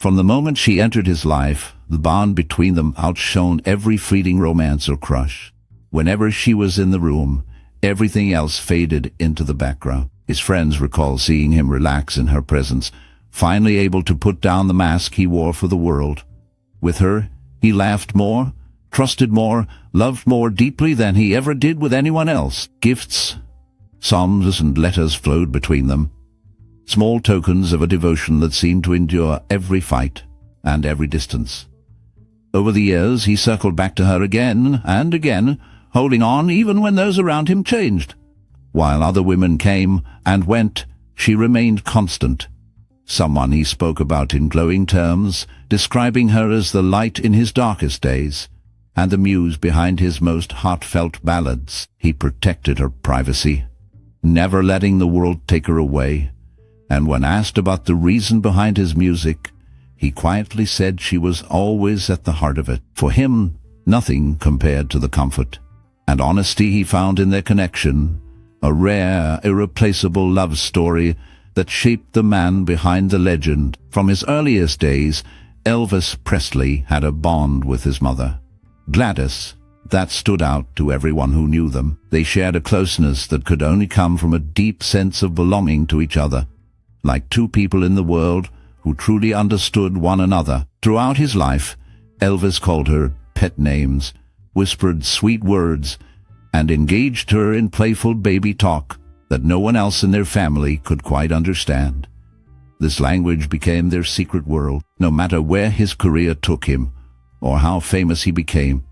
From the moment she entered his life, the bond between them outshone every fleeting romance or crush. Whenever she was in the room, everything else faded into the background. His friends recall seeing him relax in her presence, finally able to put down the mask he wore for the world. With her, he laughed more, trusted more, loved more deeply than he ever did with anyone else. Gifts, psalms and letters flowed between them, small tokens of a devotion that seemed to endure every fight and every distance. Over the years, he circled back to her again and again, holding on even when those around him changed. While other women came and went, she remained constant. Someone he spoke about in glowing terms, describing her as the light in his darkest days, and the muse behind his most heartfelt ballads. He protected her privacy, never letting the world take her away, and when asked about the reason behind his music, he quietly said she was always at the heart of it. For him, nothing compared to the comfort and honesty he found in their connection, a rare, irreplaceable love story that shaped the man behind the legend. From his earliest days, Elvis Presley had a bond with his mother, Gladys, that stood out to everyone who knew them. They shared a closeness that could only come from a deep sense of belonging to each other, like two people in the world who truly understood one another. Throughout his life, Elvis called her pet names, whispered sweet words, and engaged her in playful baby talk that no one else in their family could quite understand. This language became their secret world. No matter where his career took him or how famous he became,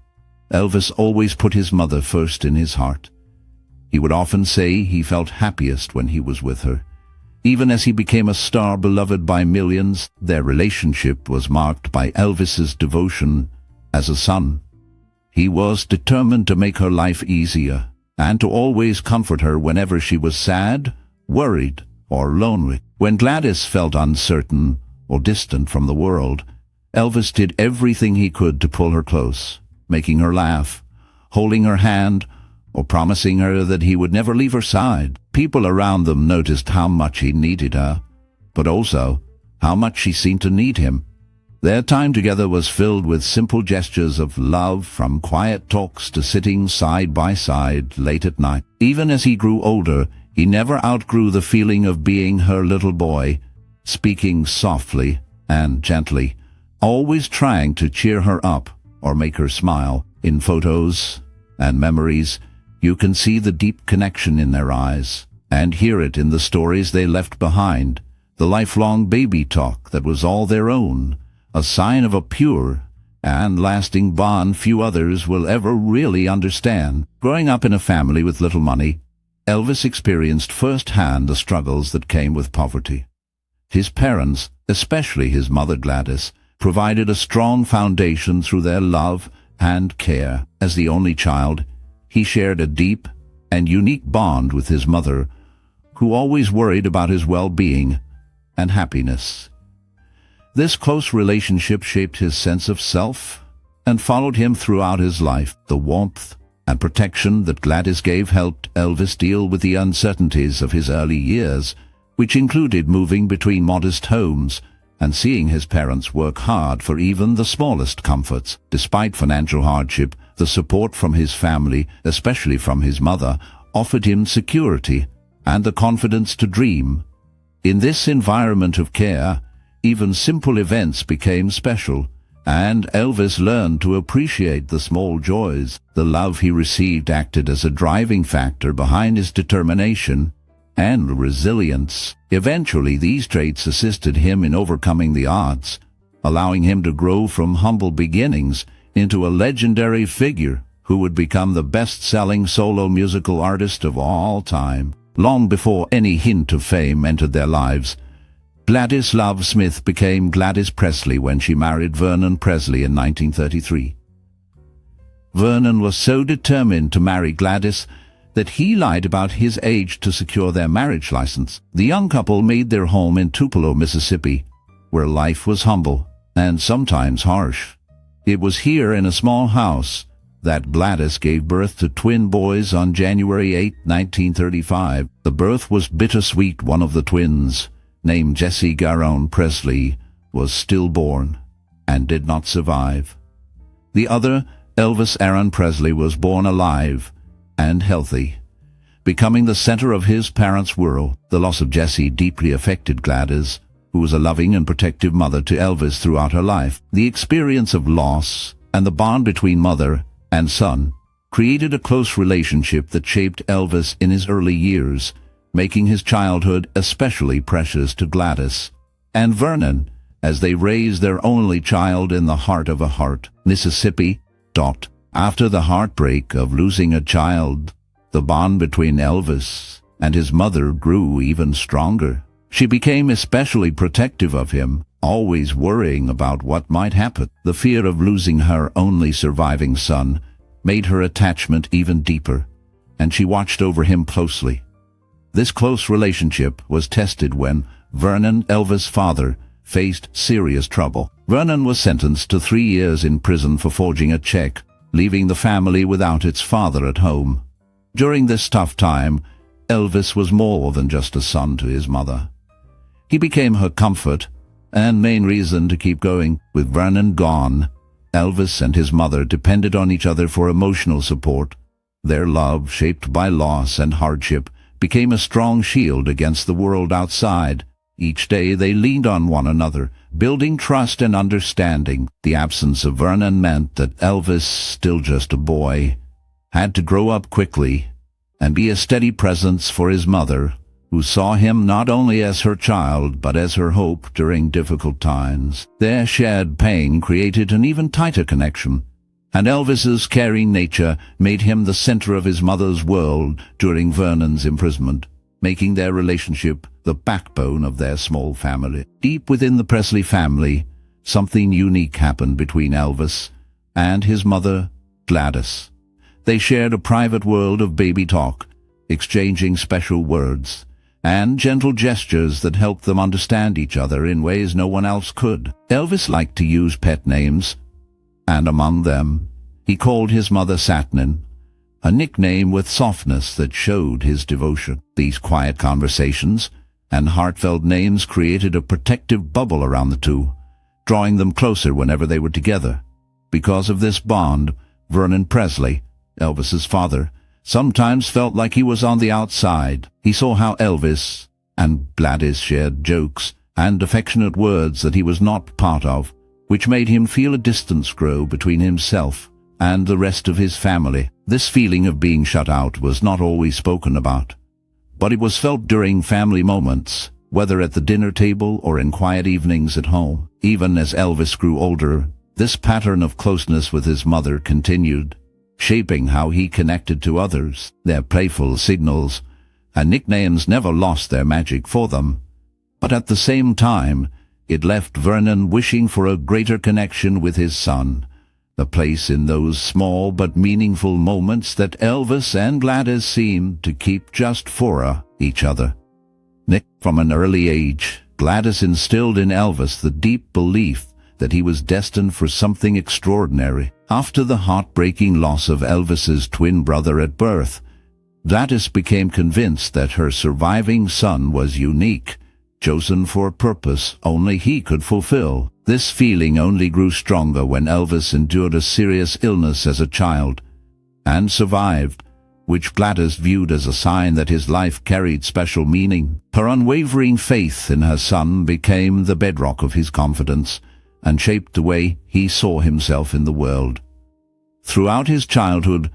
Elvis always put his mother first in his heart. He would often say he felt happiest when he was with her. Even as he became a star beloved by millions, their relationship was marked by Elvis's devotion as a son. He was determined to make her life easier and to always comfort her whenever she was sad, worried, or lonely. When Gladys felt uncertain or distant from the world, Elvis did everything he could to pull her close, making her laugh, holding her hand, or promising her that he would never leave her side. People around them noticed how much he needed her, but also how much she seemed to need him. Their time together was filled with simple gestures of love, from quiet talks to sitting side by side late at night. Even as he grew older, he never outgrew the feeling of being her little boy, speaking softly and gently, always trying to cheer her up or make her smile. In photos and memories, you can see the deep connection in their eyes, and hear it in the stories they left behind, the lifelong baby talk that was all their own, a sign of a pure and lasting bond few others will ever really understand. Growing up in a family with little money, Elvis experienced firsthand the struggles that came with poverty. His parents, especially his mother Gladys, provided a strong foundation through their love and care. As the only child, he shared a deep and unique bond with his mother, who always worried about his well-being and happiness. This close relationship shaped his sense of self and followed him throughout his life. The warmth and protection that Gladys gave helped Elvis deal with the uncertainties of his early years, which included moving between modest homes and seeing his parents work hard for even the smallest comforts. Despite financial hardship, the support from his family, especially from his mother, offered him security and the confidence to dream. In this environment of care, even simple events became special, and Elvis learned to appreciate the small joys. The love he received acted as a driving factor behind his determination and resilience. Eventually, these traits assisted him in overcoming the odds, allowing him to grow from humble beginnings into a legendary figure who would become the best-selling solo musical artist of all time. Long before any hint of fame entered their lives, Gladys Love Smith became Gladys Presley when she married Vernon Presley in 1933. Vernon was so determined to marry Gladys that he lied about his age to secure their marriage license. The young couple made their home in Tupelo, Mississippi, where life was humble and sometimes harsh. It was here in a small house that Gladys gave birth to twin boys on January 8, 1935. The birth was bittersweet. One of the twins, named Jesse Garone Presley, was stillborn and did not survive. The other, Elvis Aaron Presley, was born alive and healthy, becoming the center of his parents' world. The loss of Jessie deeply affected Gladys, who was a loving and protective mother to Elvis throughout her life. The experience of loss and the bond between mother and son created a close relationship that shaped Elvis in his early years, making his childhood especially precious to Gladys and Vernon as they raised their only child in the heart of a heart, Mississippi. After the heartbreak of losing a child, the bond between Elvis and his mother grew even stronger. She became especially protective of him, always worrying about what might happen. The fear of losing her only surviving son made her attachment even deeper, and she watched over him closely. This close relationship was tested when Vernon, Elvis' father, faced serious trouble. Vernon was sentenced to 3 years in prison for forging a check, leaving the family without its father at home. During this tough time, Elvis was more than just a son to his mother. He became her comfort and main reason to keep going. With Vernon gone, Elvis and his mother depended on each other for emotional support. Their love, shaped by loss and hardship, became a strong shield against the world outside. Each day they leaned on one another, building trust and understanding. The absence of Vernon meant that Elvis, still just a boy, had to grow up quickly and be a steady presence for his mother, who saw him not only as her child but as her hope during difficult times. Their shared pain created an even tighter connection, and Elvis's caring nature made him the center of his mother's world during Vernon's imprisonment, making their relationship the backbone of their small family. Deep within the Presley family, something unique happened between Elvis and his mother, Gladys. They shared a private world of baby talk, exchanging special words and gentle gestures that helped them understand each other in ways no one else could. Elvis liked to use pet names, and among them, he called his mother Satnin, a nickname with softness that showed his devotion. These quiet conversations and heartfelt names created a protective bubble around the two, drawing them closer whenever they were together. Because of this bond, Vernon Presley, Elvis's father, sometimes felt like he was on the outside. He saw how Elvis and Gladys shared jokes and affectionate words that he was not part of, which made him feel a distance grow between himself and the rest of his family. This feeling of being shut out was not always spoken about, but it was felt during family moments, whether at the dinner table or in quiet evenings at home. Even as Elvis grew older, this pattern of closeness with his mother continued, shaping how he connected to others. Their playful signals and nicknames never lost their magic for them, but at the same time, it left Vernon wishing for a greater connection with his son, a place in those small but meaningful moments that Elvis and Gladys seemed to keep just for each other. From an early age, Gladys instilled in Elvis the deep belief that he was destined for something extraordinary. After the heartbreaking loss of Elvis's twin brother at birth, Gladys became convinced that her surviving son was unique, chosen for a purpose only he could fulfill. This feeling only grew stronger when Elvis endured a serious illness as a child and survived, which Gladys viewed as a sign that his life carried special meaning. Her unwavering faith in her son became the bedrock of his confidence and shaped the way he saw himself in the world. Throughout his childhood,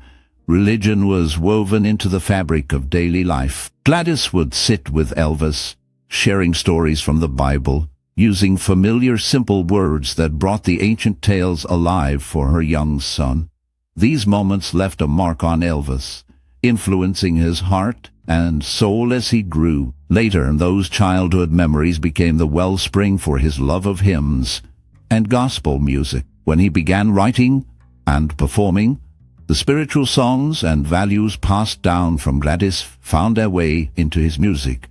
religion was woven into the fabric of daily life. Gladys would sit with Elvis, sharing stories from the Bible, using familiar simple words that brought the ancient tales alive for her young son. These moments left a mark on Elvis, influencing his heart and soul as he grew. Later, those childhood memories became the wellspring for his love of hymns and gospel music. When he began writing and performing, the spiritual songs and values passed down from Gladys found their way into his music,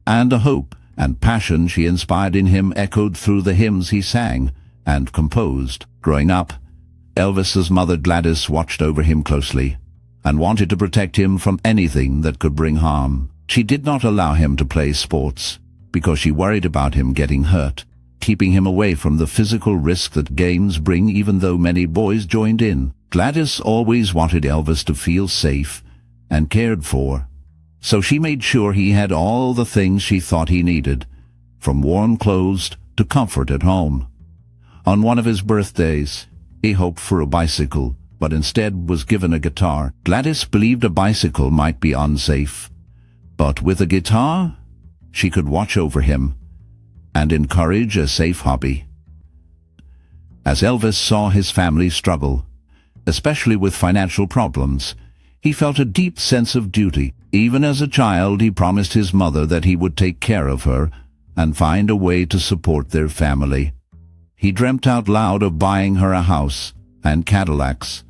and the hope and passion she inspired in him echoed through the hymns he sang and composed. Growing up, Elvis's mother Gladys watched over him closely and wanted to protect him from anything that could bring harm. She did not allow him to play sports because she worried about him getting hurt. keeping him away from the physical risk that games bring, even though many boys joined in. Gladys always wanted Elvis to feel safe and cared for, so she made sure he had all the things she thought he needed, from warm clothes to comfort at home. On one of his birthdays, he hoped for a bicycle, but instead was given a guitar. Gladys believed a bicycle might be unsafe, but with a guitar, she could watch over him and encourage a safe hobby. As Elvis saw his family struggle, especially with financial problems, he felt a deep sense of duty. Even as a child, he promised his mother that he would take care of her and find a way to support their family. He dreamt out loud of buying her a house and Cadillacs,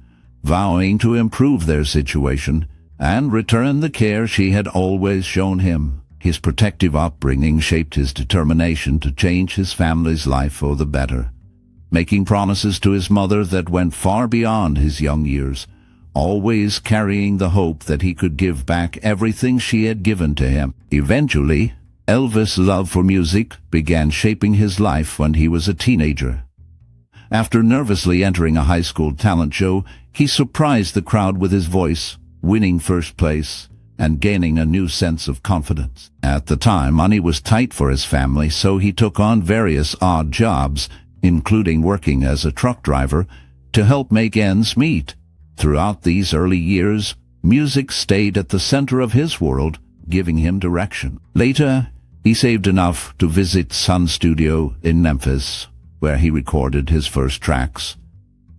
vowing to improve their situation and return the care she had always shown him. His protective upbringing shaped his determination to change his family's life for the better, making promises to his mother that went far beyond his young years, always carrying the hope that he could give back everything she had given to him. Eventually, Elvis' love for music began shaping his life when he was a teenager. After nervously entering a high school talent show, he surprised the crowd with his voice, winning first place and gaining a new sense of confidence. At the time, money was tight for his family, so he took on various odd jobs, including working as a truck driver, to help make ends meet. Throughout these early years, music stayed at the center of his world, giving him direction. Later, he saved enough to visit Sun Studio in Memphis, where he recorded his first tracks.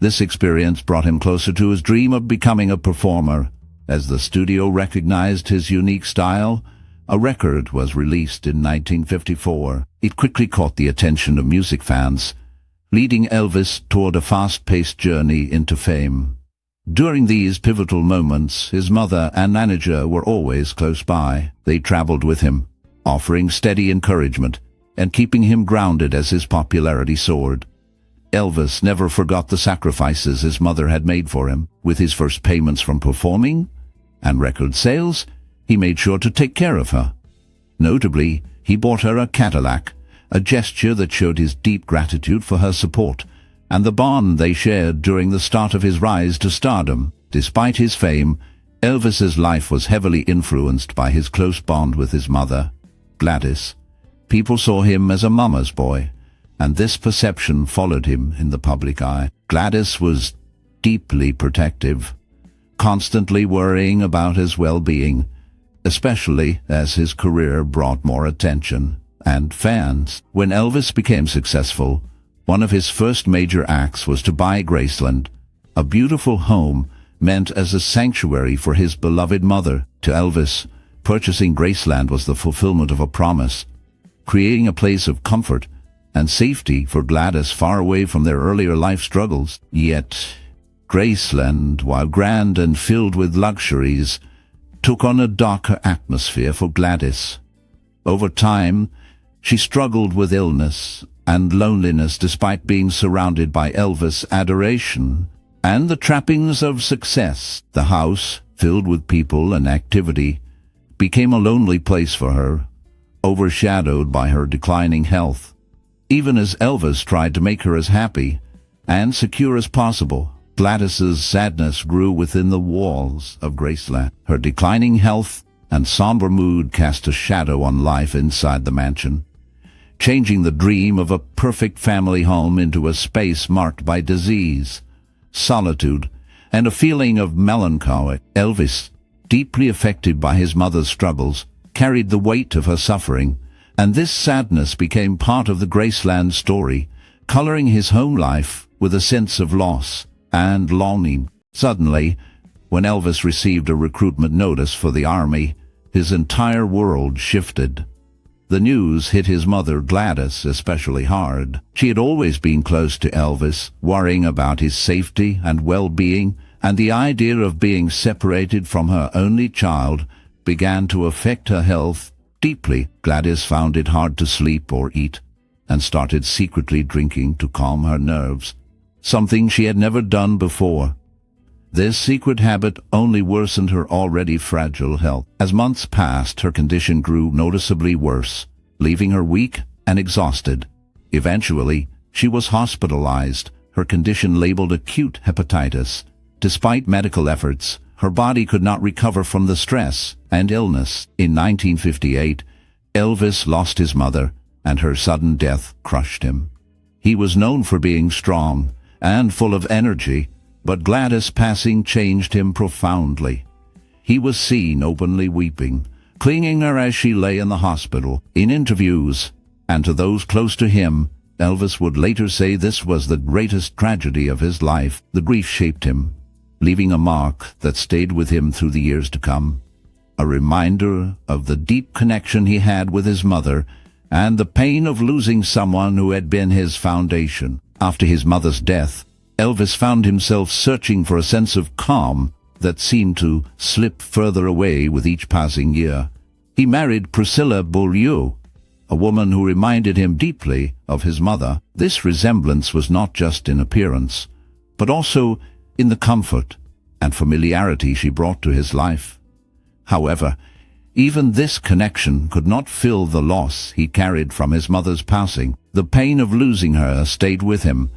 This experience brought him closer to his dream of becoming a performer. As the studio recognized his unique style, a record was released in 1954. It quickly caught the attention of music fans, leading Elvis toward a fast-paced journey into fame. During these pivotal moments, his mother and manager were always close by. They traveled with him, offering steady encouragement and keeping him grounded as his popularity soared. Elvis never forgot the sacrifices his mother had made for him. With his first payments from performing and record sales, he made sure to take care of her. Notably, he bought her a Cadillac, a gesture that showed his deep gratitude for her support and the bond they shared during the start of his rise to stardom. Despite his fame, Elvis's life was heavily influenced by his close bond with his mother, Gladys. People saw him as a mama's boy, and this perception followed him in the public eye. Gladys was deeply protective, constantly worrying about his well-being, especially as his career brought more attention and fans. When Elvis became successful, one of his first major acts was to buy Graceland, a beautiful home meant as a sanctuary for his beloved mother. To Elvis, purchasing Graceland was the fulfillment of a promise, creating a place of comfort and safety for Gladys far away from their earlier life struggles. Yet, Graceland, while grand and filled with luxuries, took on a darker atmosphere for Gladys. Over time, she struggled with illness and loneliness despite being surrounded by Elvis' adoration and the trappings of success. The house, filled with people and activity, became a lonely place for her, overshadowed by her declining health. Even as Elvis tried to make her as happy and secure as possible, Gladys's sadness grew within the walls of Graceland. Her declining health and somber mood cast a shadow on life inside the mansion, changing the dream of a perfect family home into a space marked by disease, solitude, and a feeling of melancholy. Elvis, deeply affected by his mother's struggles, carried the weight of her suffering, and this sadness became part of the Graceland story, coloring his home life with a sense of loss and longing. Suddenly, when Elvis received a recruitment notice for the army, his entire world shifted. The news hit his mother Gladys especially hard. She had always been close to Elvis, worrying about his safety and well-being, and the idea of being separated from her only child began to affect her health deeply. Gladys found it hard to sleep or eat, and started secretly drinking to calm her nerves, something she had never done before. This secret habit only worsened her already fragile health. As months passed, her condition grew noticeably worse, leaving her weak and exhausted. Eventually, she was hospitalized, her condition labeled acute hepatitis. Despite medical efforts, her body could not recover from the stress and illness. In 1958, Elvis lost his mother, and her sudden death crushed him. He was known for being strong and full of energy, but Gladys' passing changed him profoundly. He was seen openly weeping, clinging her as she lay in the hospital. In interviews, and to those close to him, Elvis would later say this was the greatest tragedy of his life. The grief shaped him, leaving a mark that stayed with him through the years to come. A reminder of the deep connection he had with his mother and the pain of losing someone who had been his foundation. After his mother's death, Elvis found himself searching for a sense of calm that seemed to slip further away with each passing year. He married Priscilla Beaulieu, a woman who reminded him deeply of his mother. This resemblance was not just in appearance, but also in the comfort and familiarity she brought to his life. However, even this connection could not fill the loss he carried from his mother's passing. The pain of losing her stayed with him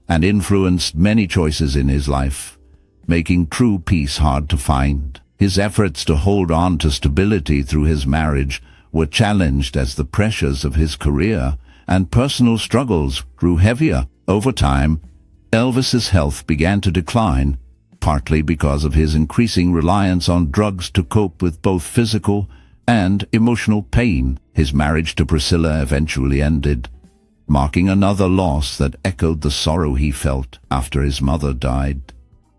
and influenced many choices in his life, making true peace hard to find. His efforts to hold on to stability through his marriage were challenged as the pressures of his career and personal struggles grew heavier. Over time, Elvis's health began to decline, partly because of his increasing reliance on drugs to cope with both physical and emotional pain. His marriage to Priscilla eventually ended, marking another loss that echoed the sorrow he felt after his mother died.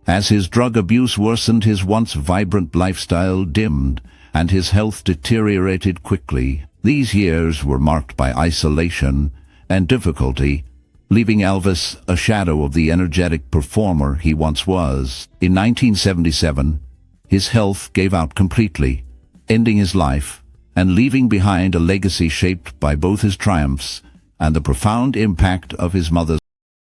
As his drug abuse worsened, his once vibrant lifestyle dimmed, and his health deteriorated quickly. These years were marked by isolation and difficulty, leaving Elvis a shadow of the energetic performer he once was. In 1977, his health gave out completely, ending his life and leaving behind a legacy shaped by both his triumphs and the profound impact of his mother's